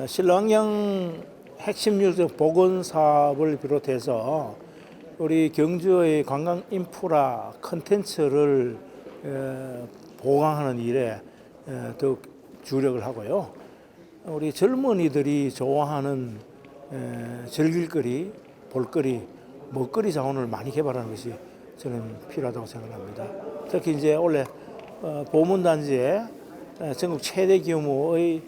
신랑령 핵심 유적 복원 사업을 비롯해서 우리 경주의 관광 인프라 컨텐츠를 보강하는 일에 더욱 주력을 하고요. 우리 젊은이들이 좋아하는 즐길거리, 볼거리, 먹거리 자원을 많이 개발하는 것이 저는 필요하다고 생각합니다. 특히 이제 올해 보문단지에 전국 최대 규모의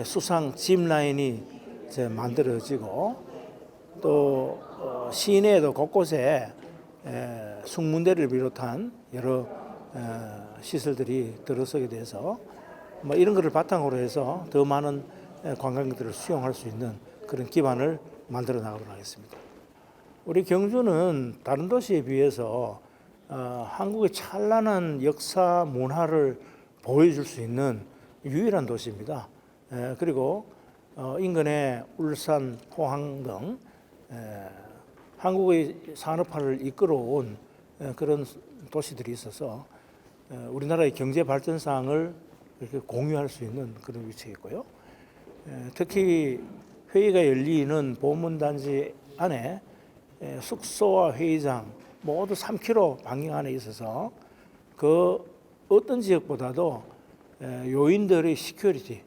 수상 짚라인이 이제 만들어지고 또 시내에도 곳곳에 숭문대를 비롯한 여러 시설들이 들어서게 돼서 뭐 이런 것을 바탕으로 해서 더 많은 관광객들을 수용할 수 있는 그런 기반을 만들어 나가도록 하겠습니다. 우리 경주는 다른 도시에 비해서 한국의 찬란한 역사 문화를 보여줄 수 있는 유일한 도시입니다. 그리고 인근에 울산, 포항 등 한국의 산업화를 이끌어온 그런 도시들이 있어서 우리나라의 경제 발전상을 이렇게 공유할 수 있는 그런 위치에 있고요. 특히 회의가 열리는 보문단지 안에 숙소와 회의장 모두 3km 반경 안에 있어서 그 어떤 지역보다도 요인들의 시큐리티,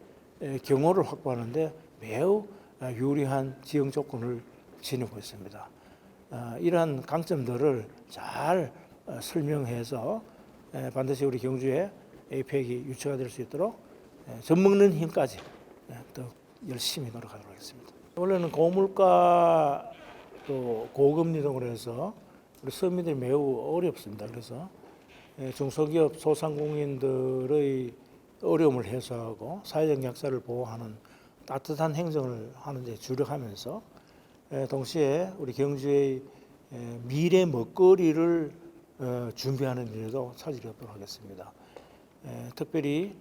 경호를 확보하는데 매우 유리한 지형 조건을 지니고 있습니다. 이러한 강점들을 잘 설명해서 반드시 우리 경주에 APEC이 유치가 될 수 있도록 젖먹는 힘까지 더 열심히 노력하도록 하겠습니다. 원래는 고물가 또 고금리 등으로 해서 우리 서민들이 매우 어렵습니다. 그래서 중소기업 소상공인들의 어려움을 해소하고 사회적 약자를 보호하는 따뜻한 행정을 하는 데 주력하면서 동시에 우리 경주의 미래 먹거리를 준비하는 일에도 차질이 없도록 하겠습니다. 특별히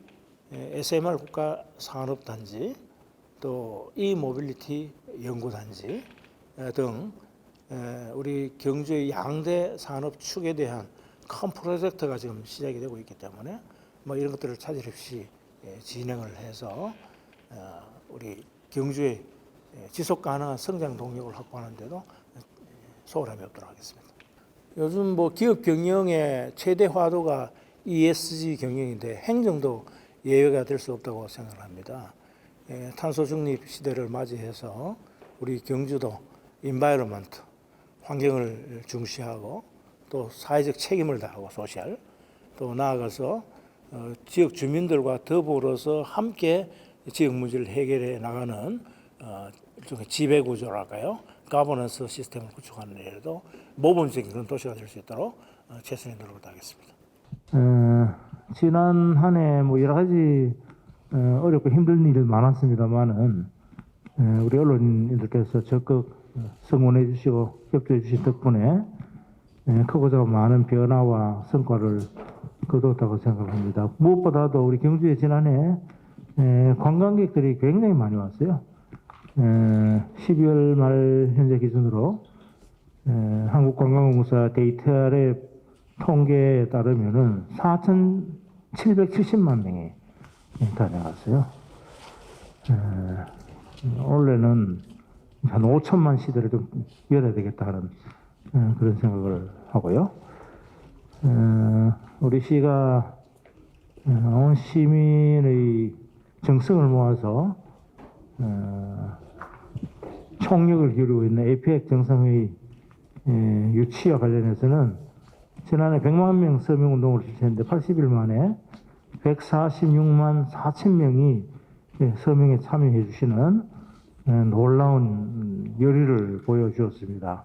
SMR 국가산업단지 또 e모빌리티 연구단지 등 우리 경주의 양대 산업축에 대한 큰 프로젝트가 지금 시작이 되고 있기 때문에 뭐 이런 것들을 차질 없이 진행을 해서 우리 경주의 지속 가능한 성장 동력을 확보하는 데도 소홀함이 없도록 하겠습니다. 요즘 뭐 기업 경영의 최대 화두가 ESG 경영인데 행정도 예외가 될 수 없다고 생각합니다. 탄소 중립 시대를 맞이해서 우리 경주도 인바이러먼트, 환경을 중시하고 또 사회적 책임을 다하고 소셜, 또 나아가서 지역 주민들과 더불어서 함께 지역 문제를 해결해 나가는 일종의 지배구조랄까요? 가버넌스 시스템을 구축하는 일에도 모범적인 그런 도시가 될 수 있도록 최선의 노력을 다하겠습니다. 지난 한 해 뭐 여러 가지 어렵고 힘든 일이 많았습니다만은 우리 언론인들께서 적극 성원해 주시고 협조해 주신 덕분에 크고 작은 많은 변화와 성과를 거뒀다고 생각합니다. 무엇보다도 우리 경주에 지난해 관광객들이 굉장히 많이 왔어요. 12월 말 현재 기준으로 한국관광공사 데이터의 통계에 따르면은 4,770만 명이 다녀갔어요. 올해는 한 5천만 시대를 좀 열어야 되겠다 하는 그런 생각을 하고요. 우리 시가 온 시민의 정성을 모아서 총력을 기울이고 있는 APEC 정상회의 유치와 관련해서는 지난해 100만 명 서명운동을 실시했는데 80일 만에 146만 4천 명이 서명에 참여해 주시는 놀라운 열의를 보여주었습니다.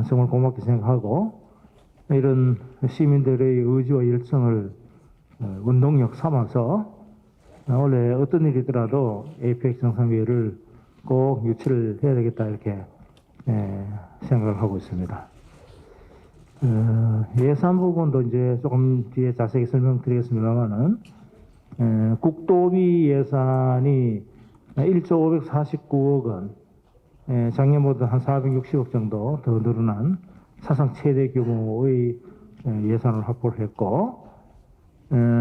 정말 고맙게 생각하고 이런 시민들의 의지와 열정을 운동력 삼아서 원래 어떤 일이더라도 APEC 정상회의를 꼭 유치를 해야 되겠다 이렇게 생각을 하고 있습니다. 예산 부분도 이제 조금 뒤에 자세히 설명드리겠습니다만은 국도비 예산이 1조 549억 원, 작년보다 한 460억 정도 더 늘어난 사상 최대 규모의 예산을 확보를 했고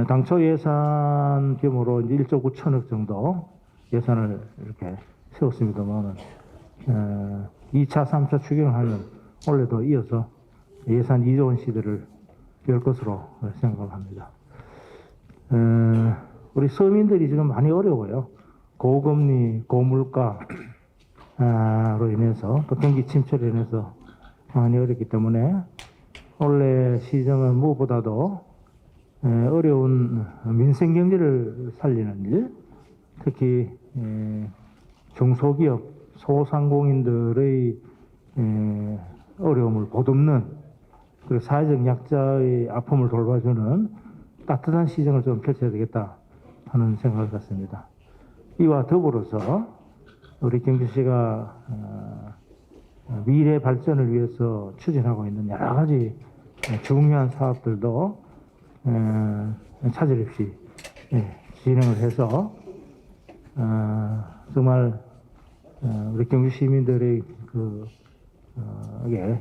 당초 예산 규모로 이제 1조 9천억 정도 예산을 이렇게 세웠습니다만은 2차, 3차 추경을 하면 올해도 이어서 예산 2조 원 시대를 열 것으로 생각을 합니다. 우리 서민들이 지금 많이 어려워요. 고금리, 고물가로 인해서 또 경기 침체로 인해서 많이 어렵기 때문에 올해 시정은 무엇보다도 어려운 민생 경제를 살리는 일, 특히 중소기업, 소상공인들의 어려움을 보듬는 그리고 사회적 약자의 아픔을 돌봐주는 따뜻한 시정을 좀 펼쳐야 되겠다 하는 생각을 갖습니다. 이와 더불어서 우리 경주시가 미래 발전을 위해서 추진하고 있는 여러 가지 중요한 사업들도 차질 없이 진행을 해서 정말 우리 경주 시민들의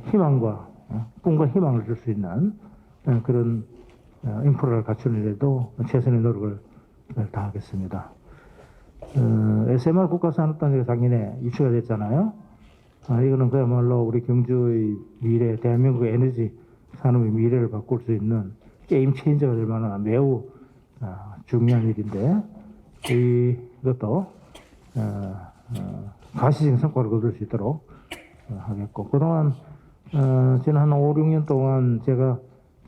희망과 꿈과 희망을 줄 수 있는 그런 인프라를 갖추는 데도 최선의 노력을 다하겠습니다. SMR 국가산업단지가 작년에 유치가 됐잖아요. 이거는 그야말로 우리 경주의 미래, 대한민국의 에너지 산업의 미래를 바꿀 수 있는 게임 체인저가 될 만한 매우 중요한 일인데, 이것도 가시적인 성과를 거둘 수 있도록 하겠고, 그동안 지난 한 5, 6년 동안 제가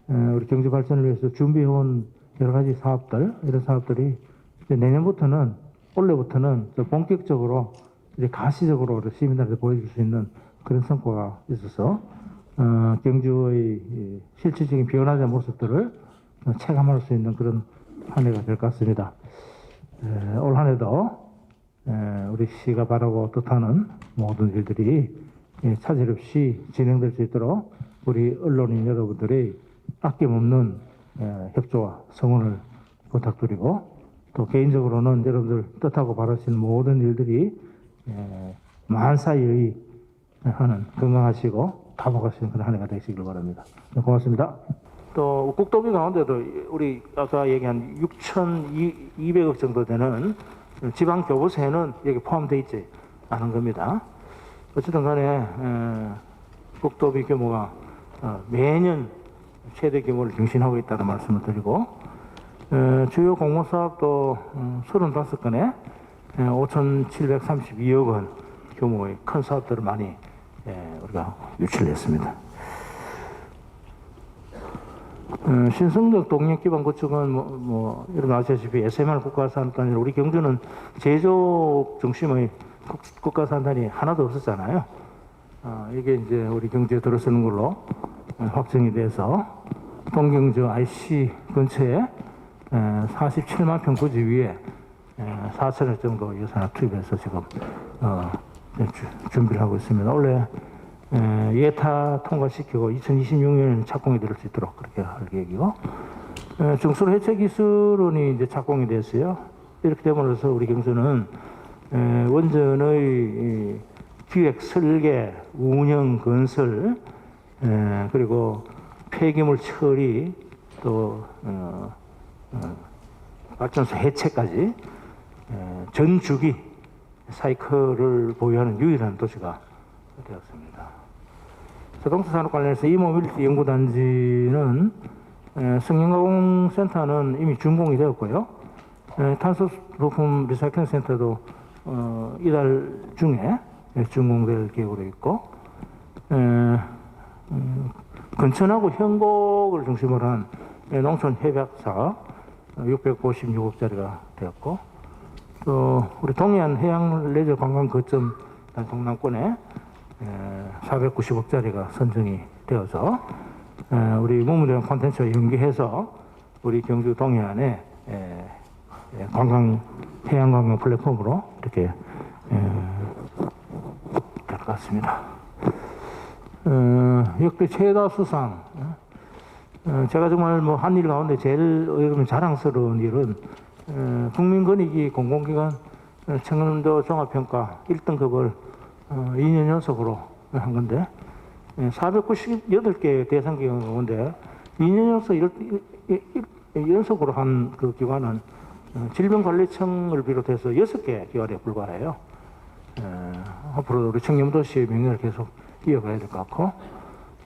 우리 경제 발전을 위해서 준비해온 여러 가지 사업들, 이런 사업들이 이제 내년부터는, 올해부터는 본격적으로 이제 가시적으로 시민들한테 보여줄 수 있는 그런 성과가 있어서 경주의 실질적인 변화된 모습들을 체감할 수 있는 그런 한 해가 될 것 같습니다. 올 한 해도 우리 시가 바라고 뜻하는 모든 일들이 차질 없이 진행될 수 있도록 우리 언론인 여러분들의 아낌없는 협조와 성원을 부탁드리고, 또 개인적으로는 여러분들 뜻하고 바라시는 모든 일들이 만사히 하는 건강하시고 다복하시는 그런 한 해가 되시길 바랍니다. 고맙습니다. 또 국도비 가운데도 우리 아까 얘기한 6,200억 정도 되는 지방 교부세는 여기 포함되어 있지 않은 겁니다. 어쨌든 간에 국도비 규모가 매년 최대 규모를 경신하고 있다는 말씀을 드리고, 주요 공모사업도 35건에 5,732억 원 규모의 큰 사업들을 많이 우리가 유치를 했습니다. 신성적 동력기반 구축은 여러분 아시다시피 SMR 국가산업단지, 우리 경주는 제조업 중심의 국가산업단이 하나도 없었잖아요. 이게 이제 우리 경주에 들어서는 걸로 확정이 돼서 동경주 IC 근처에 47만 평 부지 위에 4천억 정도 예산을 투입해서 지금 준비를 하고 있습니다. 원래 예타 통과시키고 2026년에 착공이 될 수 있도록 그렇게 할 계획이고, 중수로 해체 기술원이 이제 착공이 됐어요. 이렇게 되면서 우리 경주는 원전의 기획, 설계, 운영, 건설, 그리고 폐기물 처리, 또 발전소 해체까지 전 주기 사이클을 보유하는 유일한 도시가 되었습니다. 자동차 산업 관련해서 이모빌리티 연구단지는 성형가공센터는 이미 준공이 되었고요. 탄소 부품 리사이클링 센터도 이달 중에 준공될 계획으로 있고, 근천하고 현곡을 중심으로 한 농촌 협약 사업 656억짜리가 되었고, 또 우리 동해안 해양 레저 관광 거점 동남권에 490억짜리가 선정이 되어서 우리 문물이랑 콘텐츠와 연계해서 우리 경주 동해안에 해양 관광 플랫폼으로 이렇게 될 것 같습니다. 역대 최다 수상, 제가 정말 한 일 가운데 제일 자랑스러운 일은 국민권익위 공공기관 청년도 종합평가 1등급을 2년 연속으로 한 건데, 498개 대상 기관 가운데 2년 연속으로 한 그 기관은 질병관리청을 비롯해서 6개 기관에 불과해요. 앞으로 우리 청렴도시의 명예를 계속 이어가야 될 것 같고,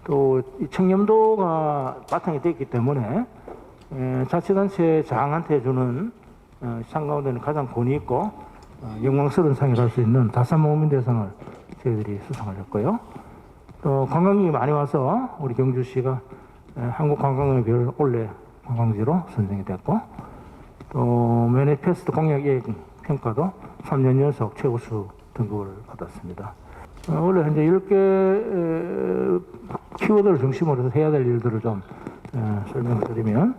또 이 청렴도가 바탕이 됐기 때문에 자치단체 장한테 주는 상 가운데는 가장 권위 있고 영광스러운 상을 할 수 있는 다산모민대상을 저희들이 수상을 했고요. 또 관광객이 많이 와서 우리 경주시가 한국관광의 별 올해 관광지로 선정이 됐고, 또 매니페스트 공약의 평가도 3년 연속 최우수 등급을 받았습니다. 원래 현재 10개 키워드를 중심으로 해서 해야 될 일들을 좀 설명을 드리면,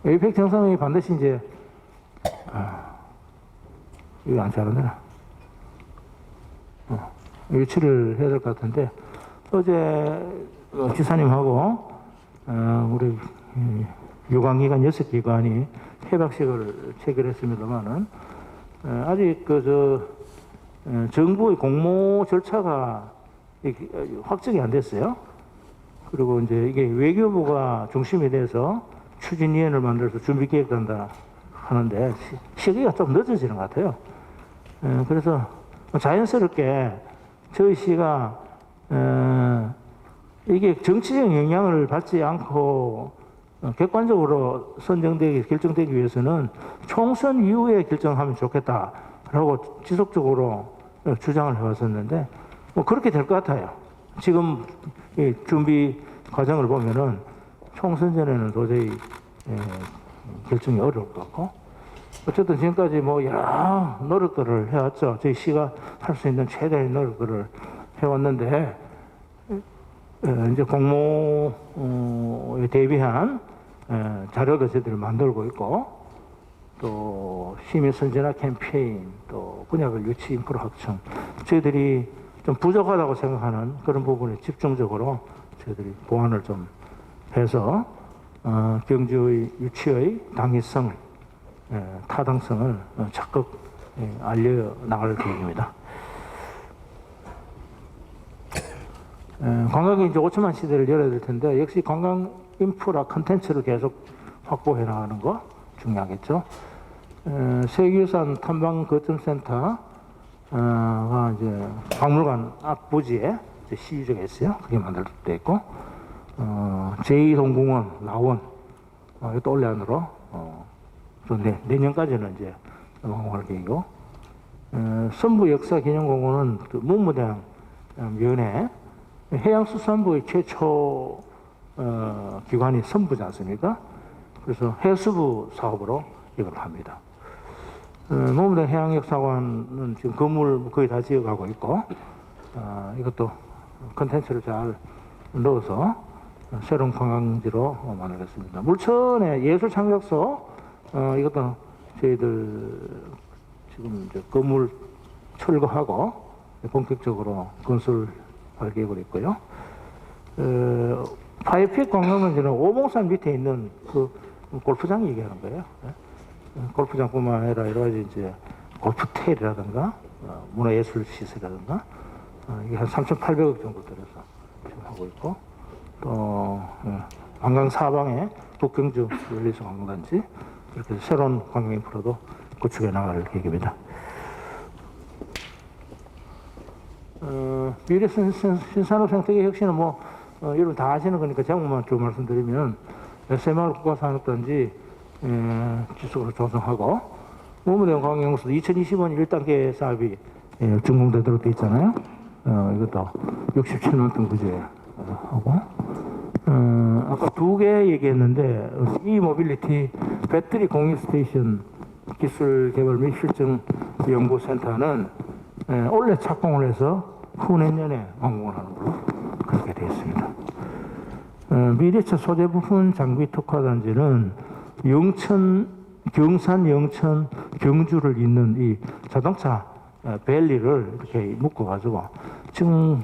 에이펙 정상회의 반드시 이제 이거 안 잘하네. 유치를 해야 될 것 같은데, 어제 지사님하고 우리 유관기관 6기관이 협약식을 체결했습니다만은 아직 정부의 공모 절차가 확정이 안 됐어요. 그리고 이제 이게 외교부가 중심이 돼서 추진위원회를 만들어서 준비 계획한다 하는데 시기가 좀 늦어지는 것 같아요. 그래서 자연스럽게 저희 시가 이게 정치적 영향을 받지 않고 객관적으로 결정되기 위해서는 총선 이후에 결정하면 좋겠다라고 지속적으로 주장을 해왔었는데 뭐 그렇게 될 것 같아요. 지금 이 준비 과정을 보면은 총선 전에는 도저히 결정이 어려울 것 같고, 어쨌든 지금까지 뭐 여러 노력들을 해왔죠. 저희 시가 할 수 있는 최대의 노력들을 해왔는데 이제 공모에 대비한 자료도 저희들이 만들고 있고, 또 시민 선진화 캠페인, 또 분야별 유치 인프라 확충, 저희들이 좀 부족하다고 생각하는 그런 부분에 집중적으로 저희들이 보완을 좀 해서 경주의 유치의 당위성, 타당성을 적극 알려 나갈 계획입니다. 관광이 이제 5천만 시대를 열어야 될 텐데, 역시 관광 인프라 컨텐츠를 계속 확보해 나가는 거 중요하겠죠. 세계유산 탐방 거점센터가 이제 박물관 앞 부지에 시유적에 있어요. 그게 만들어져 있고, 제2동공원 라원 이것도 올해 안으로 내년까지는 이제 완공할 계획이고, 선부 역사기념공원은 문무대항 면에 해양수산부의 최초 기관이 선부지 않습니까? 그래서 해수부 사업으로 이걸 합니다. 문무대항 해양역사관은 지금 건물 거의 다 지어가고 있고, 이것도 컨텐츠를 잘 넣어서 새로운 관광지로 만들겠습니다. 물천의 예술창작소, 이것도 저희들 지금 이제 건물 철거하고 본격적으로 건설할 계획으로 있고요. 파이픽 관광단지는 오봉산 밑에 있는 그 골프장 얘기하는 거예요. 골프장뿐만 아니라 여러 가지 이제 골프텔이라든가 문화예술 시설이라든가 이게 한 3,800억 정도 들어서 지금 하고 있고, 또 한강 사방에 북경주 열리서 관광단지, 이렇게 해서 새로운 관광 인프라도 구축해 나갈 계획입니다. 미래 신산업 생태계 혁신은 뭐 여러분 다 아시는 거니까 제목만 좀 말씀드리면, 새마을 국가산업단지 지속으로 조성하고, 문무대항 관광연구소도 2020년 1단계 사업이 준공되도록 되어 있잖아요. 이것도 67만 톤 구제 하고, 아까 2개 얘기했는데, 이 모빌리티 배터리 공유 스테이션 기술 개발 및 실증 연구센터는 올해 착공을 해서 후내년에 완공을 하는 걸로 그렇게 되어 있습니다. 미래차 소재 부품 장비 특화단지는 경산, 영천, 경주를 잇는 이 자동차 밸리를 이렇게 묶어가지고 지금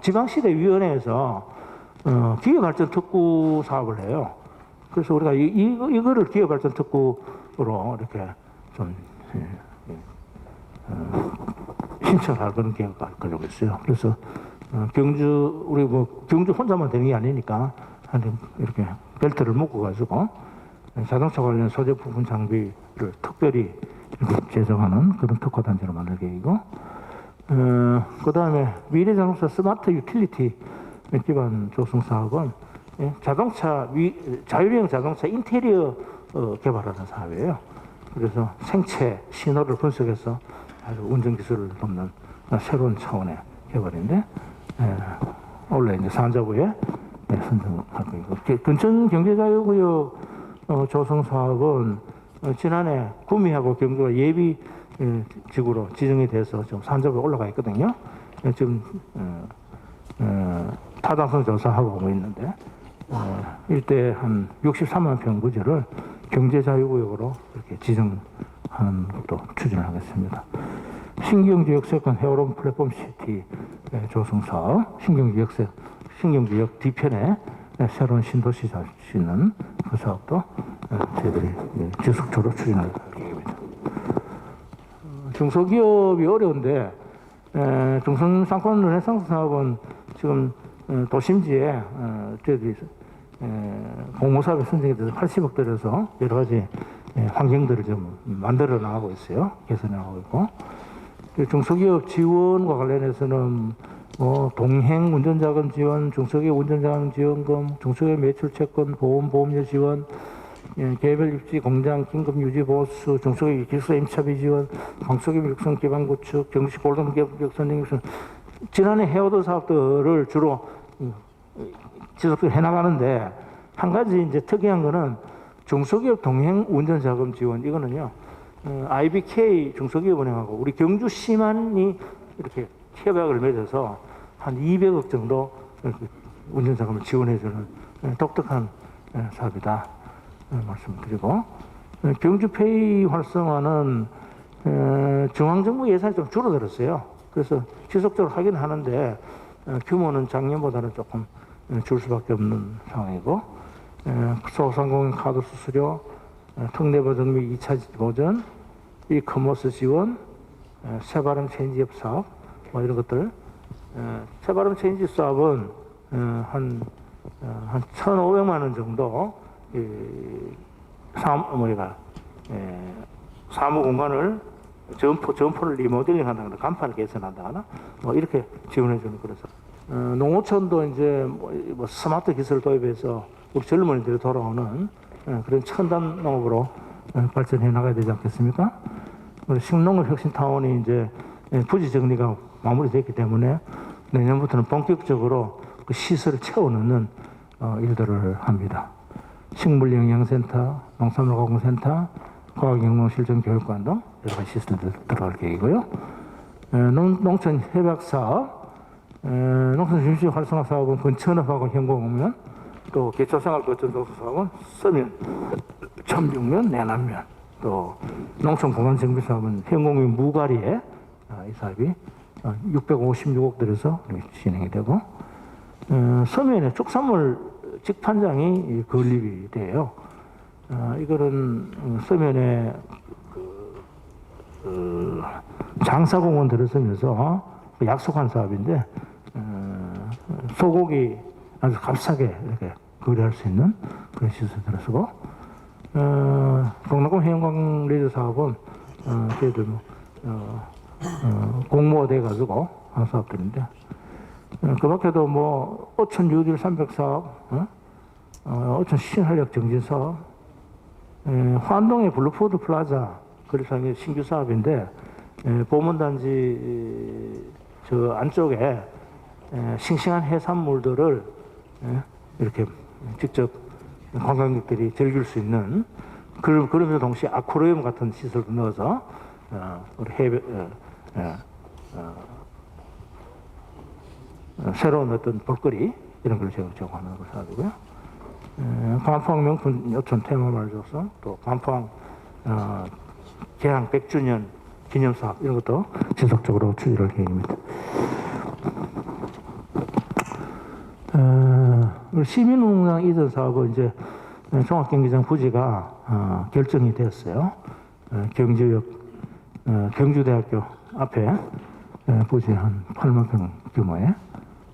지방시대위원회에서 기업발전 특구 사업을 해요. 그래서 우리가 이거를 기업발전 특구로 이렇게 좀 신청할 그런 계획을 가지고 있어요. 그래서 경주 우리 뭐 경주 혼자만 되는 게 아니니까 한 이렇게 벨트를 묶어 가지고 자동차 관련 소재 부품 장비를 특별히 이렇게 제작하는 그런 특화 단지로 만들 계획이고, 그 다음에 미래 자동차 스마트 유틸리티 기반 조성 사업은 자동차 자율형 자동차 인테리어 개발하는 사업이에요. 그래서 생체 신호를 분석해서 아주 운전 기술을 돕는 새로운 차원의 개발인데, 원래 이제 산자부에 선정할 거고, 근천 경제자유구역 조성 사업은 지난해 구미하고 경주가 예비 지구로 지정이 돼서 좀 산자부에 올라가 있거든요. 지금 타당성 조사하고 오고 있는데, 일대 한 63만 평 부지를 경제자유구역으로 이렇게 지정하는 것도 추진을 하겠습니다. 신경지역세권 헤어롬 플랫폼 시티 조성 사업, 신경지역 뒤편에 새로운 신도시 잘 수 있는 그 사업도 저희들이 지속적으로 추진할 계획입니다. 중소기업이 어려운데, 중성상권 르네상스 사업은 지금 도심지에 저희들이 공모사업에 선정이 돼서 80억 들여서 여러 가지 환경들을 좀 만들어 나가고 있어요. 개선해 나가고 있고, 중소기업 지원과 관련해서는 뭐 동행 운전자금 지원, 중소기업 운전자금 지원금, 중소기업 매출 채권 보험료 지원, 개별 입지 공장 긴급 유지 보수, 중소기업 기술 임차비 지원, 광소기업 육성 기반 구축, 경시 골동기업 격선 육성, 지난해 해오던 사업들을 주로 지속적으로 해나가는데, 한 가지 이제 특이한 거는 중소기업 동행 운전자금 지원, 이거는요, IBK 중소기업은행하고 우리 경주시만이 이렇게 협약을 맺어서 한 200억 정도 운전자금을 지원해주는 독특한 사업이다 말씀드리고, 경주페이 활성화는 중앙정부 예산이 좀 줄어들었어요. 그래서 지속적으로 하긴 하는데 규모는 작년보다는 조금 줄 수밖에 없는 상황이고, 소상공인 카드 수수료, 특례 보전 및 2차 보전, 이커머스 지원, 새바람 체인지업 사업, 뭐 이런 것들. 새바람 체인지 사업은 한 1,500만 원 정도 사무 공간을 점포를 리모델링 한다거나 간판을 개선한다거나 뭐 이렇게 지원해 주는 그래서 농어촌도 이제 뭐 스마트 기술을 도입해서 우리 젊은이들이 돌아오는 그런 첨단 농업으로 발전해 나가야 되지 않겠습니까? 식농업 혁신타운이 이제 부지 정리가 마무리됐기 때문에 내년부터는 본격적으로 그 시설을 채워넣는 일들을 합니다. 식물영양센터, 농산물가공센터, 과학영농실전교육관 등 여러 가지 시설들 들어갈 계획이고요. 농촌 협약사업, 농촌 중심 활성화 사업은 근천업하고 현공업면, 또 기초생활거점 사업은 서면, 첨중면, 내남면, 또 농촌 공간 정비 사업은 현공면 무가리에 이 사업이 656억 들여서 진행이 되고, 서면에 축산물 직판장이 건립이 돼요. 이거는 서면에 장사공원 들어서면서 약속한 사업인데, 소고기 아주 값싸게 이렇게 거래할 수 있는 그런 시설 들어서고, 동남권 해영광 레저 사업은 저희들 공모돼 가지고 한 사업들인데, 그 밖에도 뭐 어촌 뉴딜 300 사업, 어촌 신활력 정진 사업, 환동의 블루푸드 플라자 그래서 신규 사업인데, 보문단지 저 안쪽에 싱싱한 해산물들을 이렇게 직접 관광객들이 즐길 수 있는, 그러면서 동시에 아쿠아리움 같은 시설도 넣어서 우리 해외 새로운 어떤 볼거리 이런 걸 제공하는 걸 사고요. 간포항 명품 여촌 테마마을 조성, 또 간포항 개항 100주년 기념 사업 이런 것도 지속적으로 추진할 계획입니다. 시민운동장 이전 사업은 이제 종합경기장 부지가 결정이 되었어요. 경주대학교 앞에 부지 한 8만 평 규모의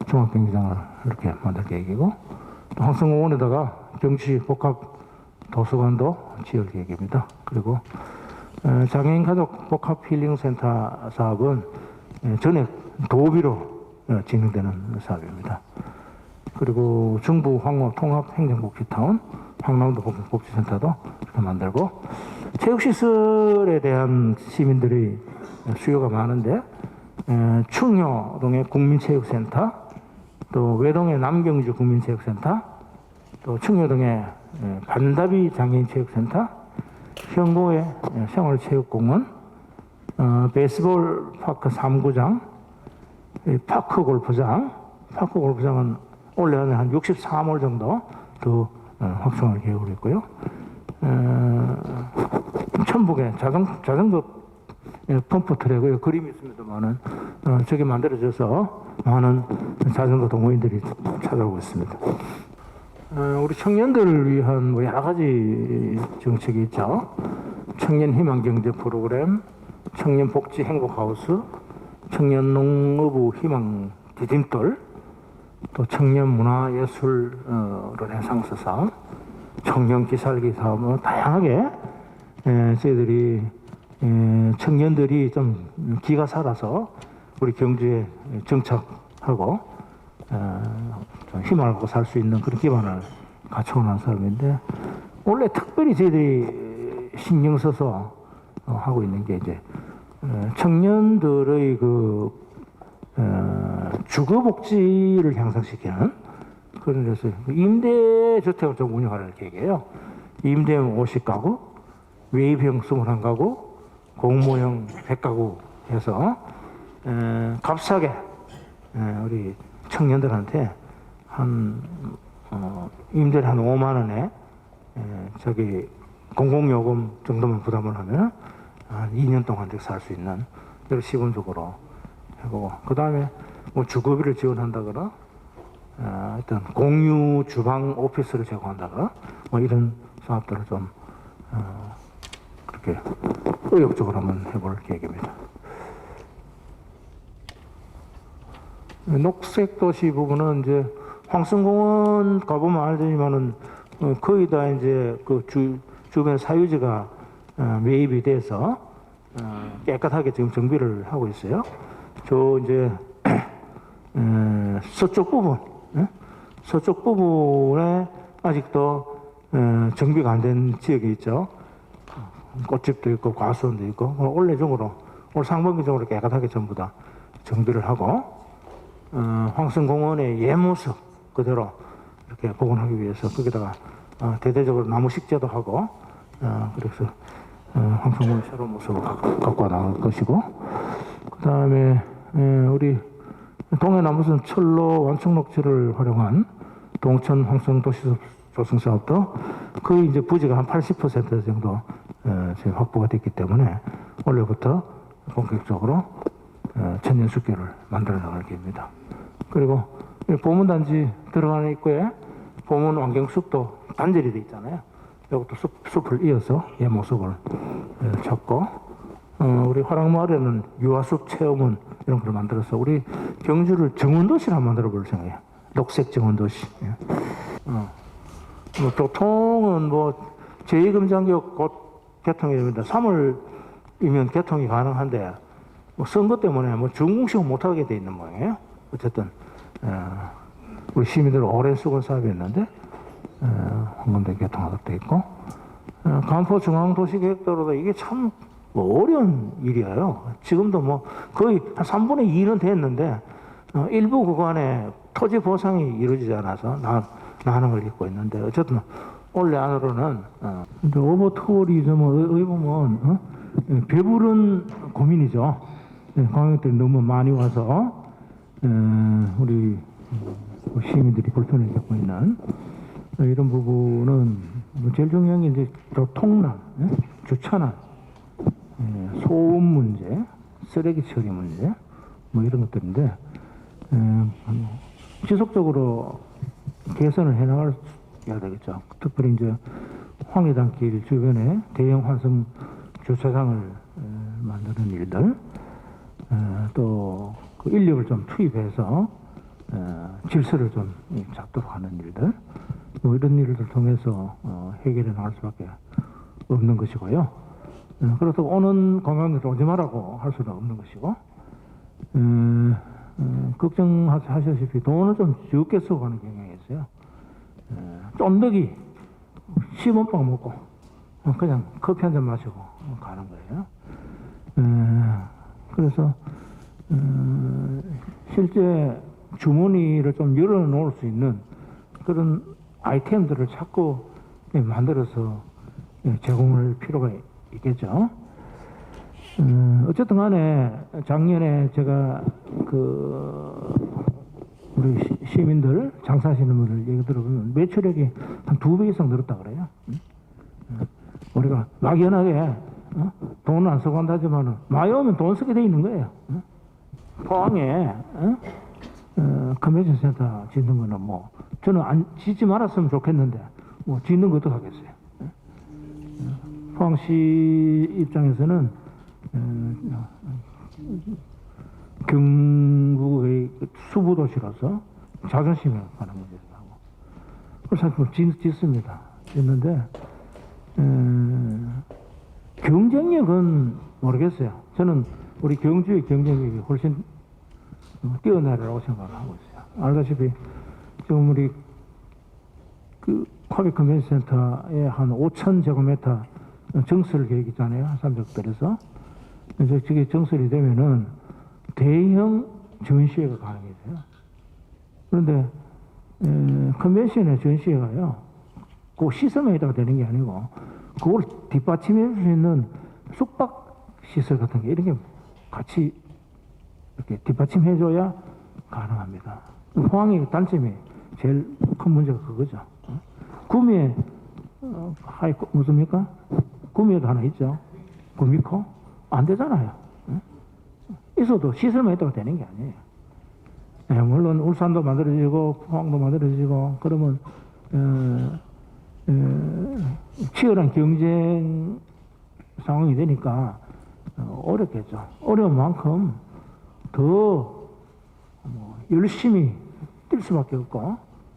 종합경기장을 이렇게 만들 계획이고, 또 황성공원에다가 경치 복합 도서관도 지을 계획입니다. 그리고 장애인 가족 복합 힐링센터 사업은 전액 도비로 진행되는 사업입니다. 그리고 중부 황호 통합 행정복지타운, 황남도 복지센터도 이렇게 만들고, 체육시설에 대한 시민들의 수요가 많은데, 충효동의 국민체육센터, 또 외동의 남경주 국민체육센터, 또 충효동의 반다비 장애인체육센터, 현고의 생활체육공원, 베이스볼 파크 3구장, 파크 골프장은 올해 안에 한 63홀 정도 더 확충할 계획으로 있고요. 천북에 자전거 펌프 트랙의 그림이 있습니다만은 저게 만들어져서 많은 자전거 동호인들이 찾아오고 있습니다. 우리 청년들을 위한 뭐 여러 가지 정책이 있죠. 청년 희망 경제 프로그램, 청년 복지 행복하우스, 청년 농업부 희망 디딤돌, 또 청년 문화예술 르네상스 사업, 청년 기살기 사업, 뭐 다양하게 저희들이 청년들이 좀 기가 살아서 우리 경주에 정착하고 좀 희망을 갖고 살 수 있는 그런 기반을 갖춰놓은 사람인데, 원래 특별히 저희들이 신경 써서 하고 있는 게 이제 청년들의 그 주거 복지를 향상시키는 그런 데서 임대주택을 좀 운영할 계획이에요. 임대형 50가구, 외입형 21가구, 공모형 100가구 해서 값싸게 우리 청년들한테 한 임대를 한 5만 원에 저기 공공요금 정도만 부담을 하면 한 2년 동안 살 수 있는 그런 시군적으로 하고, 그 다음에 뭐 주거비를 지원한다거나 어떤 공유 주방 오피스를 제공한다거나 뭐 이런 사업들을 좀 그렇게 의욕적으로 한번 해볼 계획입니다. 녹색도시 부분은 이제 황성공원 가보면 알지만은 거의 다 이제 그 주변 사유지가 매입이 돼서 깨끗하게 지금 정비를 하고 있어요. 저 이제 서쪽 부분에 아직도 정비가 안 된 지역이 있죠. 꽃집도 있고 과수원도 있고, 올 상반기적으로 깨끗하게 전부 다 정비를 하고, 황성공원의 옛모습 그대로 이렇게 복원하기 위해서 거기다가 대대적으로 나무 식재도 하고, 그래서 황성공원 새로운 모습을 갖고 나갈 것이고, 그 다음에 우리 동해남부선 철로 완충 녹지를 활용한 동천 황성 도시 조성 사업도 거의 이제 부지가 한 80% 정도 지금 확보가 됐기 때문에 올해부터 본격적으로 천년 숲길을 만들어 나갈 계획입니다. 그리고 보문단지 들어가는 입구에 보문 환경숲도 단절이 돼 있잖아요. 이것도 숲을 이어서 이 모습을 찾고, 우리 화랑마을에는 유아숲 체험원 이런 걸 만들어서 우리 경주를 정원도시를 한번 만들어 볼 생각이에요. 녹색 정원도시. 뭐 교통은 뭐 제2금장교 곧 개통이 됩니다. 3월이면 개통이 가능한데 뭐 선거 때문에 뭐 준공식은 못하게 돼 있는 모양이에요. 어쨌든 우리 시민들 오랜 수건 사업이었는데 한번더 개통하도록 돼 있고, 간포 중앙도시계획도로도 이게 참 뭐 어려운 일이에요. 지금도 뭐 거의 한 3분의 2는 됐는데 일부 구간에 토지 보상이 이루어지지 않아서 난항을 겪고 있는데, 어쨌든 올해 안으로는 오버 투어리즘의 보면 배부른 고민이죠. 관광객들이 너무 많이 와서 우리 시민들이 불편을 겪고 있는 이런 부분은 제일 중요한 게 이제 교통난, 주차난, 소음 문제, 쓰레기 처리 문제, 뭐 이런 것들인데 지속적으로 개선을 해나가야 되겠죠. 특별히 이제 황해단길 주변에 대형 환승 주차장을 만드는 일들, 또 그 인력을 좀 투입해서 질서를 좀 잡도록 하는 일들, 뭐 이런 일을 통해서 해결해 나갈 수밖에 없는 것이고요. 그렇다고 오는 관광객들 오지 말라고 할 수는 없는 것이고, 걱정하시다시피 돈을 좀 적게 쓰고 가는 경향이 있어요. 쫀득이 10원빵 먹고 그냥 커피 한 잔 마시고 가는 거예요. 그래서 실제 주머니를 좀 열어놓을 수 있는 그런 아이템들을 자꾸 만들어서 제공할 필요가 있겠죠. 어쨌든 간에 작년에 제가 우리 시민들 장사하시는 분들 얘기 들어보면 매출액이 한 2배 이상 늘었다 그래요. 우리가 막연하게 돈을 안 쓰고 한다지만은 많이 오면 돈 쓰게 돼 있는 거예요. 포항에 컨벤션 센터 짓는 거는 뭐 저는 안 짓지 말았으면 좋겠는데 뭐 짓는 것도 하겠어요. 포항시 입장에서는 경북의 수부도시라서 자존심이 가는 문제라고. 그래서 짓습니다. 짓는데 경쟁력은 모르겠어요. 저는 우리 경주의 경쟁력이 훨씬 뛰어나리라고 생각을 하고 있어요. 알다시피 지금 우리 ኳ비 컨벤션 센터에 한 5,000제곱미터 정설 계획 있잖아요. 삼척들에서. 그래서 저게 정설이 되면은 대형 전시회가 가능해져요. 그런데 컨벤션의 전시회가요, 그 시설만 있다가 되는 게 아니고 그걸 뒷받침해 줄 수 있는 숙박 시설 같은 게 이런 게 같이 이렇게 뒷받침해줘야 가능합니다. 포항의 단점이 제일 큰 문제가 그거죠. 구미에 하이 무슨입니까? 구미에도 하나 있죠. 구미코 안 되잖아요. 있어도 시설만 있다가 되는 게 아니에요. 물론 울산도 만들어지고 포항도 만들어지고 그러면 치열한 경쟁 상황이 되니까 어렵겠죠. 어려운 만큼 더 열심히 뛸 수밖에 없고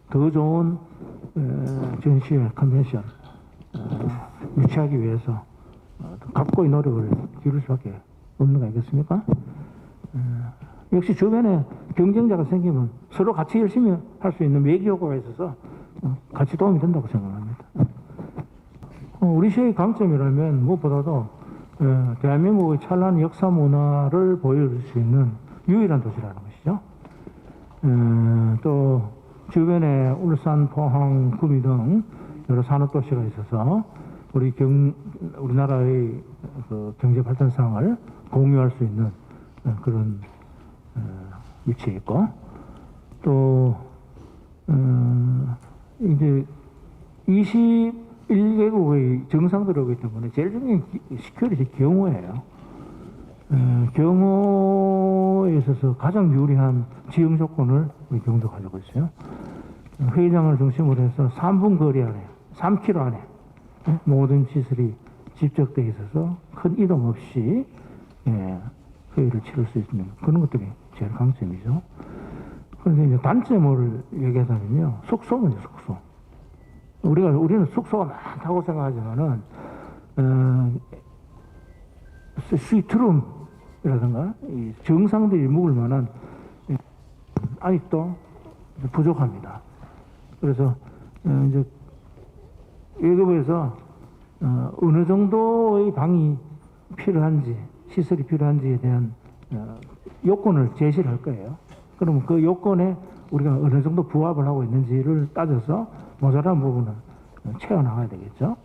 더 좋은 전시회 컨벤션 유치하기 위해서 각고의 노력을 기울일 수밖에 없는 거 아니겠습니까? 역시 주변에 경쟁자가 생기면 서로 같이 열심히 할 수 있는 매기 효과가 있어서 같이 도움이 된다고 생각합니다. 우리 시의 강점이라면 무엇보다도 대한민국의 찬란한 역사 문화를 보여줄 수 있는 유일한 도시라는 것이죠. 또 주변에 울산, 포항, 구미 등 여러 산업도시가 있어서 우리나라의 경제 발전상을 공유할 수 있는 그런 위치에 있고, 또 이제 21개국의 정상 들어오기 때문에 제일 중요한 시큐리티 경호예요. 경호에 있어서 가장 유리한 지형 조건을 우리 경도 가지고 있어요. 회의장을 중심으로 해서 3분 거리 안에, 3km 안에 모든 시설이 집적되어 있어서 큰 이동 없이 회의를 치를 수 있는 그런 것들이 제일 강점이죠. 그런데 이제 단점을 얘기하자면요, 숙소는요, 숙소. 우리는 숙소가 많다고 생각하지만은 스위트룸이라든가 정상들이 묵을 만한 아직도 부족합니다. 그래서 이제 외교부에서 어느 정도의 방이 필요한지, 시설이 필요한지에 대한 요건을 제시를 할 거예요. 그러면 그 요건에 우리가 어느 정도 부합을 하고 있는지를 따져서 모자란 부분은 채워나가야 되겠죠.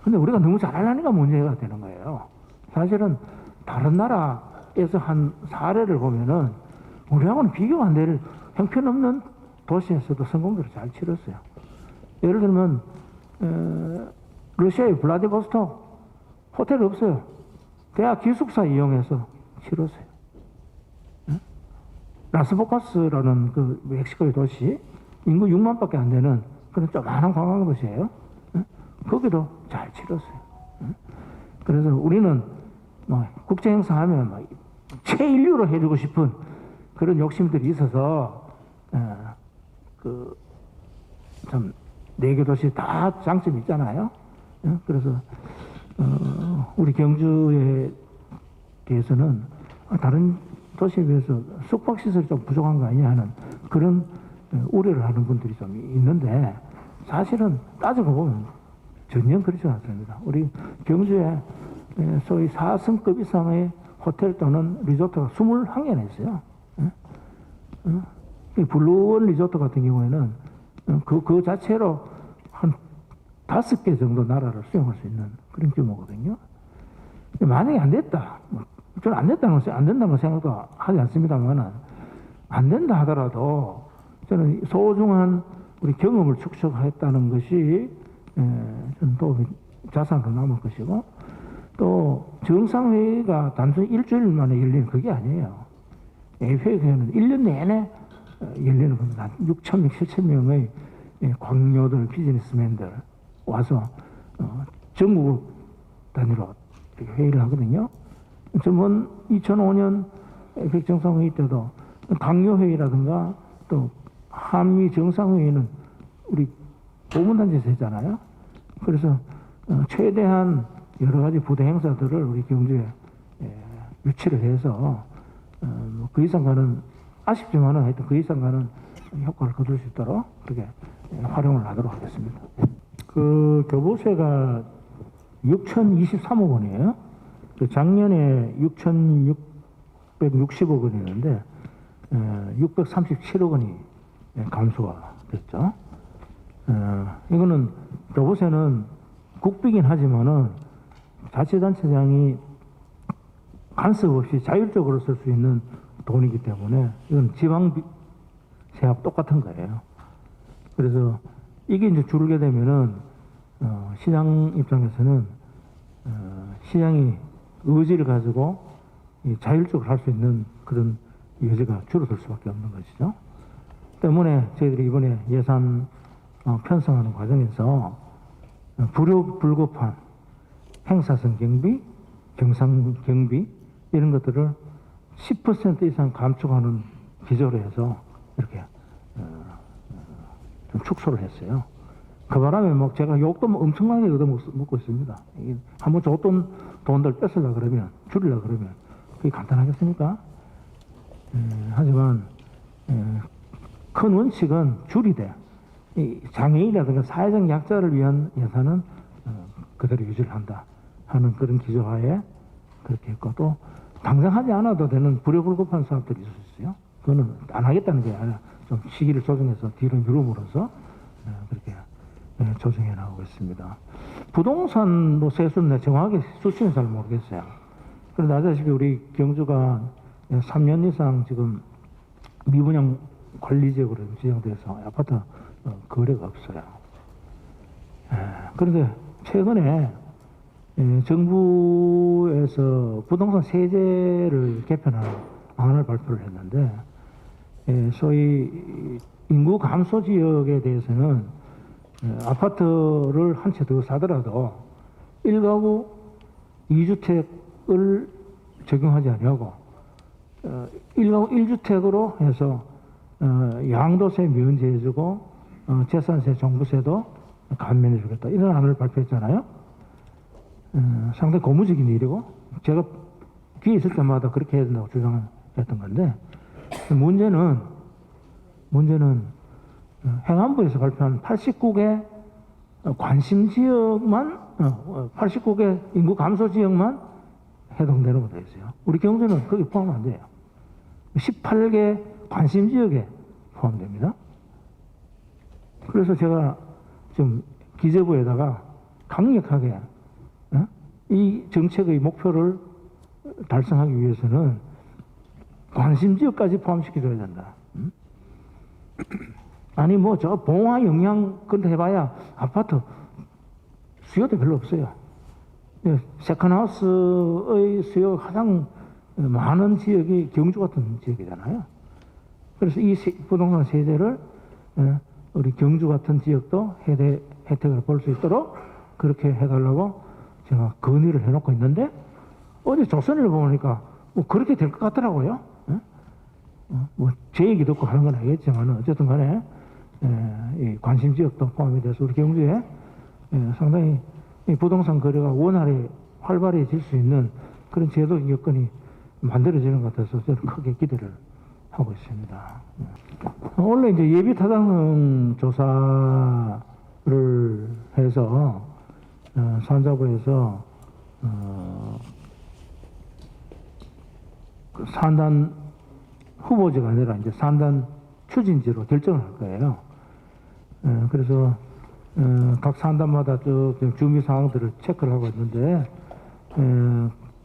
근데 우리가 너무 잘하려니까 문제가 되는 거예요. 사실은 다른 나라에서 한 사례를 보면은 우리하고는 비교가 안 될 형편없는 도시에서도 성공적으로 잘 치렀어요. 예를 들면 러시아의 블라디보스톡 호텔이 없어요. 대학 기숙사 이용해서 치렀어요. 라스베가스라는 그 멕시코의 도시, 인구 6만밖에 안 되는 그런 조그마한 관광 도시예요. 거기도 잘 치렀어요. 그래서 우리는 뭐 국제 행사 하면 막 최인류로 해주고 싶은 그런 욕심들이 있어서 참 4개 도시 다 장점이 있잖아요. 그래서 우리 경주에 대해서는 다른 도시에 비해서 숙박시설이 좀 부족한 거 아니냐 하는 그런 우려를 하는 분들이 좀 있는데, 사실은 따지고 보면 전혀 그렇지 않습니다. 우리 경주에 소위 4성급 이상의 호텔 또는 리조트가 21개나 있어요. 블루원 리조트 같은 경우에는 그 자체로 한 5개 정도 나라를 수용할 수 있는 그런 규모거든요. 만약에 안 됐다, 저는 안 된다는 생각도 하지 않습니다만, 안 된다 하더라도 저는 소중한 우리 경험을 축적했다는 것이 저는 또 자산으로 남을 것이고, 또 정상회의가 단순히 일주일 만에 열리는 그게 아니에요. 회의는 1년 내내 열리는 겁니다. 6,000명, 7,000명의 광료들, 비즈니스맨들 와서 전국 단위로 회의를 하거든요. 저번 2005년 백정상회의 때도 강요회의라든가 또 한미 정상회의는 우리 고문단체에서 했잖아요. 그래서 최대한 여러 가지 부대 행사들을 우리 경주에 유치를 해서 그 이상 가는, 아쉽지만은 하여튼 그 이상 가는 효과를 거둘 수 있도록 그렇게 활용을 하도록 하겠습니다. 그 교부세가 6,023억 원이에요. 작년에 6,660억 원이었는데 637억 원이 감소가 됐죠. 이거는 교부세는 국비긴 하지만은 자치단체장이 간섭 없이 자율적으로 쓸 수 있는 돈이기 때문에 이건 지방세하고 똑같은 거예요. 그래서 이게 이제 줄게 되면은 시장 입장에서는 시장이 의지를 가지고 자율적으로 할 수 있는 그런 여지가 줄어들 수밖에 없는 것이죠. 때문에 저희들이 이번에 예산 편성하는 과정에서 불급한 행사성 경비, 경상 경비 이런 것들을 10% 이상 감축하는 기조로 해서 이렇게 좀 축소를 했어요. 그 바람에 뭐 제가 욕도 엄청나게 얻어먹고 있습니다. 한번 줬던 돈들 뺏으려 그러면, 줄이려 그러면 그게 간단하겠습니까? 하지만 큰 원칙은 줄이되 장애인이라든가 사회적 약자를 위한 예산은 그대로 유지를 한다 하는 그런 기조하에 그렇게 했고, 또 당장 하지 않아도 되는 불효불급한 사업들이 있을 수 있어요. 그거는 안 하겠다는 게 아니라 좀 시기를 조정해서 뒤로 미룸으로써 그렇게 조정해 나가고 있습니다. 부동산 뭐 세수는 정확하게 수치는 잘 모르겠어요. 그런데 아시다시피 우리 경주가 3년 이상 지금 미분양 관리지역으로 지정돼서 아파트 거래가 없어요. 그런데 최근에 정부에서 부동산 세제를 개편하는 방안을 발표를 했는데, 소위 인구 감소 지역에 대해서는 아파트를 한 채 더 사더라도 1가구 2주택을 적용하지 아니하고 1가구 1주택으로 해서 양도세 면제해주고 재산세, 종부세도 감면해주겠다, 이런 안을 발표했잖아요. 상당히 고무적인 일이고 제가 뒤에 있을 때마다 그렇게 해야 된다고 주장했던 건데, 문제는 행안부에서 발표한 89개 관심 지역만 89개 인구 감소 지역만 해당되는 것도 있어요. 우리 경주는 거기 포함 안 돼요. 18개 관심 지역에 포함됩니다. 그래서 제가 좀 기재부에다가 강력하게 이 정책의 목표를 달성하기 위해서는 관심 지역까지 포함시켜줘야 된다. 아니 뭐 저 봉화 영양 근데 해봐야 아파트 수요도 별로 없어요. 세컨하우스의 수요가 가장 많은 지역이 경주 같은 지역이잖아요. 그래서 이 부동산 세제를 우리 경주 같은 지역도 혜택을 볼 수 있도록 그렇게 해달라고 제가 건의를 해놓고 있는데, 어제 조선일보 보니까 뭐 그렇게 될 것 같더라고요. 뭐 제 얘기 듣고 하는 건 아니겠지만 어쨌든 간에 이 관심 지역도 포함이 돼서 우리 경주에 상당히 이 부동산 거래가 원활히 활발해질 수 있는 그런 제도적 여건이 만들어지는 것 같아서 저는 크게 기대를 하고 있습니다. 원래 이제 예비 타당성 조사를 해서 산자부에서 그 산단 후보지가 아니라 이제 산단 추진지로 결정을 할 거예요. 그래서 각 산단마다 준비 사항들을 체크를 하고 있는데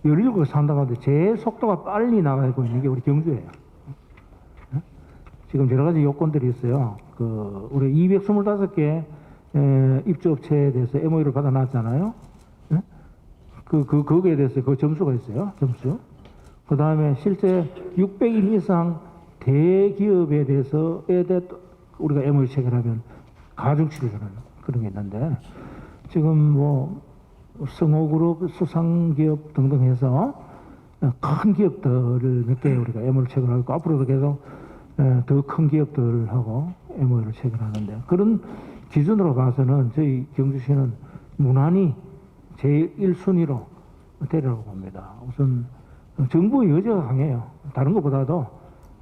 17개 산단 가운데 제일 속도가 빨리 나가고 있는 게 우리 경주예요. 지금 여러 가지 요건들이 있어요. 우리 225개 입주업체에 대해서 MOU를 받아놨잖아요. 거기에 대해서 그 점수가 있어요. 점수. 그 다음에 실제 600인 이상 대기업에 대해서 우리가 MOU 체결하면 가중치를 주는 그런 게 있는데 지금 뭐 성호그룹, 수상기업 등등 해서 큰 기업들을 몇 개 우리가 MOU를 체결하고 있고 앞으로도 계속 더 큰 기업들하고 MOU를 체결하는데 그런 기준으로 봐서는 저희 경주시는 무난히 제1순위로 데려오고 봅니다. 우선 정부의 의지가 강해요. 다른 것보다도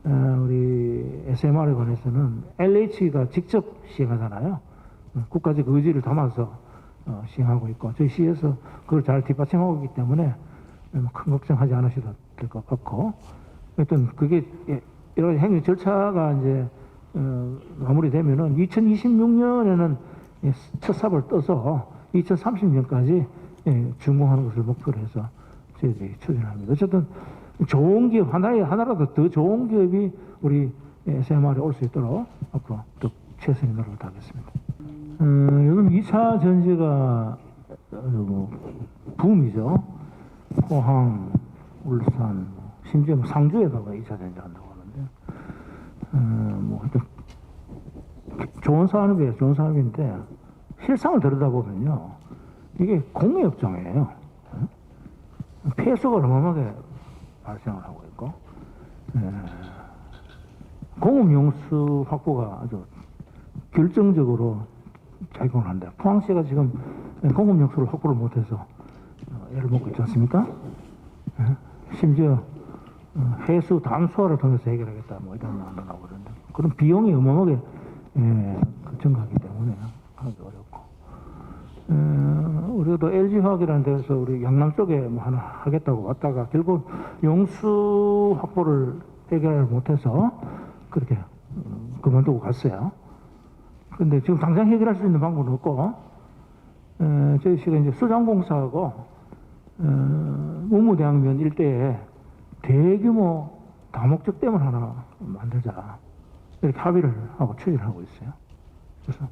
우리 SMR에 관해서는 LH가 직접 시행하잖아요. 국가적 의지를 담아서 시행하고 있고 저희 시에서 그걸 잘 뒷받침하고 있기 때문에 큰 걱정하지 않으셔도 될 것 같고 하여튼 그게 여러 가지 행정 절차가 이제 마무리되면은 2026년에는 첫 삽을 떠서 2030년까지 준공하는 것을 목표로 해서 저희들이 추진합니다. 어쨌든 좋은 기업 하나라도 더 좋은 기업이 우리 SMR에 올 수 있도록 앞으로 또 최선의 노력을 다하겠습니다. 요즘 2차 전지가 붐이죠. 포항, 울산, 심지어 상주에다가 2차 전지 한다고 하는데 뭐 하여튼 좋은 사업이에요. 좋은 사업인데 실상을 들여다보면요. 이게 공매업종이에요. 폐수가 어마어마하게 발생을 하고 있고 공업용수 확보가 아주 결정적으로 작용을 한다. 포항시가 지금 공업용수를 확보를 못해서 애를 먹고 있지 않습니까? 심지어 해수 담수화를 통해서 해결하겠다 뭐 이런 말도 나오고 그러는데 그런 비용이 어마어마하게 증가하기 때문에 하기 어렵고 우리도 LG화학이라는 데서 우리 양남 쪽에 뭐 하나 하겠다고 왔다가 결국 용수 확보를 해결을 못해서 그렇게 그만두고 갔어요. 그런데 지금 당장 해결할 수 있는 방법은 없고 저희 시가 이제 수장공사하고 문무대학면 일대에 대규모 다목적 댐을 하나 만들자 이렇게 합의를 하고 추진하고 있어요. 그래서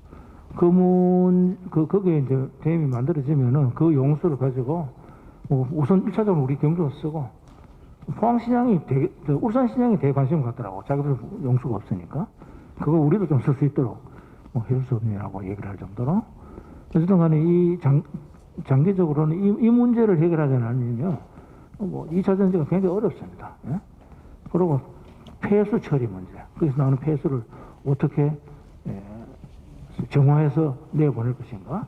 거기에 이제 댐이 만들어지면은 그 용수를 가지고 뭐 우선 1차적으로 우리 경주가 쓰고 포항시장이 울산시장이 되게 관심을 갖더라고. 자기들 용수가 없으니까 그거 우리도 좀 쓸 수 있도록 뭐 해줄 수 없느냐고 얘기를 할 정도로 어쨌든 간에 이 장기적으로는 이 문제를 해결하지 않으면요 뭐 2차 전지가 굉장히 어렵습니다. 예? 그리고 폐수 처리 문제 거기서 나오는 폐수를 어떻게 정화해서 내보낼 것인가?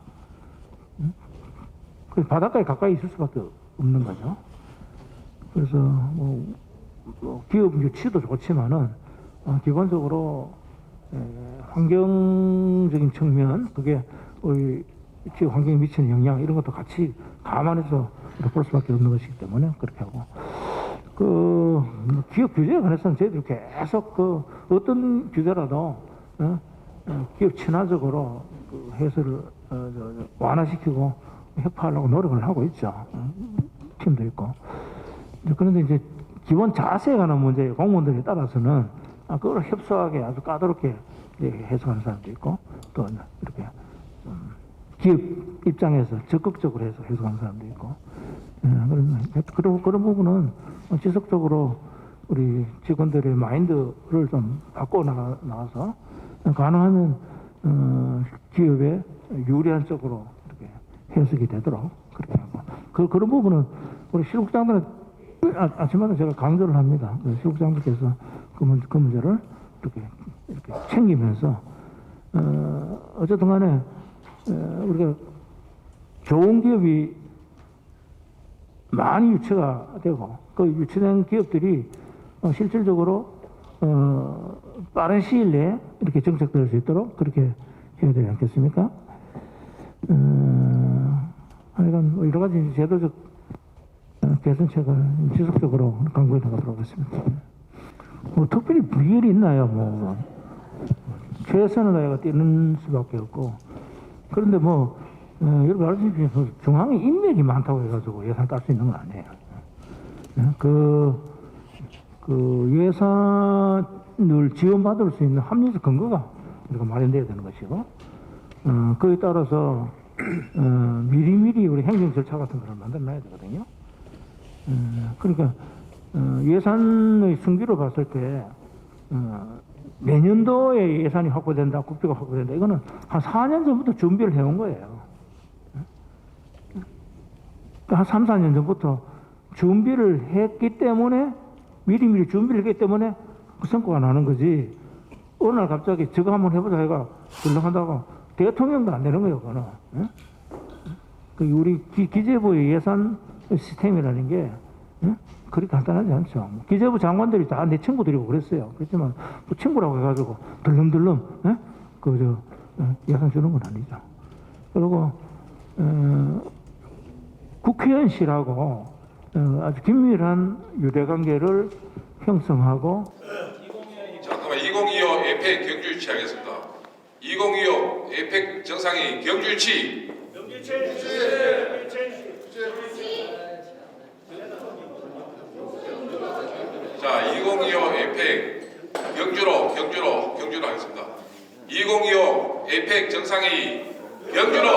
그 바닷가에 가까이 있을 수밖에 없는 거죠. 그래서 뭐 기업 유치도 좋지만은 기본적으로 환경적인 측면 그게 우리 지역 환경에 미치는 영향 이런 것도 같이 감안해서 볼 수밖에 없는 것이기 때문에 그렇게 하고 기업 규제에 관해서는 저희들이 계속 어떤 규제라도 기업 친화적으로 해소를 완화시키고 협파하려고 노력을 하고 있죠. 팀도 있고. 그런데 이제 기본 자세에 관한 문제, 공무원들에 따라서는 그걸 협소하게 아주 까다롭게 해석하는 사람도 있고, 또 이렇게 기업 입장에서 적극적으로 해서 해석하는 사람도 있고, 그리고 그런 부분은 지속적으로 우리 직원들의 마인드를 좀 바꿔 나가서 가능하면 기업에 유리한 쪽으로 이렇게 해석이 되도록 그렇게 하고 그런 부분은 우리 실국장들은 아침마다 제가 강조를 합니다. 실국장님께서 그 문제를 이렇게 챙기면서 어쨌든 간에 우리가 좋은 기업이 많이 유치가 되고 그 유치된 기업들이 실질적으로 빠른 시일 내에 이렇게 정착될 수 있도록 그렇게 해야 되지 않겠습니까? 하여간 뭐 여러 가지 제도적 개선책을 지속적으로 강구해 나가도록 하겠습니다. 뭐 특별히 비결이 있나요? 뭐 최선을 다해가 뛰는 수밖에 없고 그런데 뭐 여러분 알다시피 중앙에 인맥이 많다고 해가지고 예산 딸 수 있는 건 아니에요. 그 예산을 지원받을 수 있는 합리적 근거가 우리가 마련돼야 되는 것이고 그에 따라서 미리미리 우리 행정 절차 같은 걸 만들어놔야 되거든요. 그러니까 예산의 승기로 봤을 때 내년도에 예산이 확보된다, 국비가 확보된다. 이거는 한 4년 전부터 준비를 해온 거예요. 한 3, 4년 전부터 준비를 했기 때문에 미리미리 준비를 했기 때문에 그 성과가 나는 거지. 어느 날 갑자기 저거 한번 해보자 해가 들러간다고 대통령도 안 되는 거예요, 그거는. 우리 기재부의 예산 시스템이라는 게 그리 간단하지 않죠. 기재부 장관들이 다 내 친구들이고 그랬어요. 그렇지만 뭐 친구라고 해가지고 덜렁덜렁 예산 주는 건 아니죠. 그리고 국회의원실하고 아주 긴밀한 유대관계를 형성하고 잠깐만 2025 에펙 경주 유치하겠습니다. 2025 에펙 정상회의 경주 유치. 자, 2025 에펙 경주로 하겠습니다. 2025 에펙 정상회의 경주로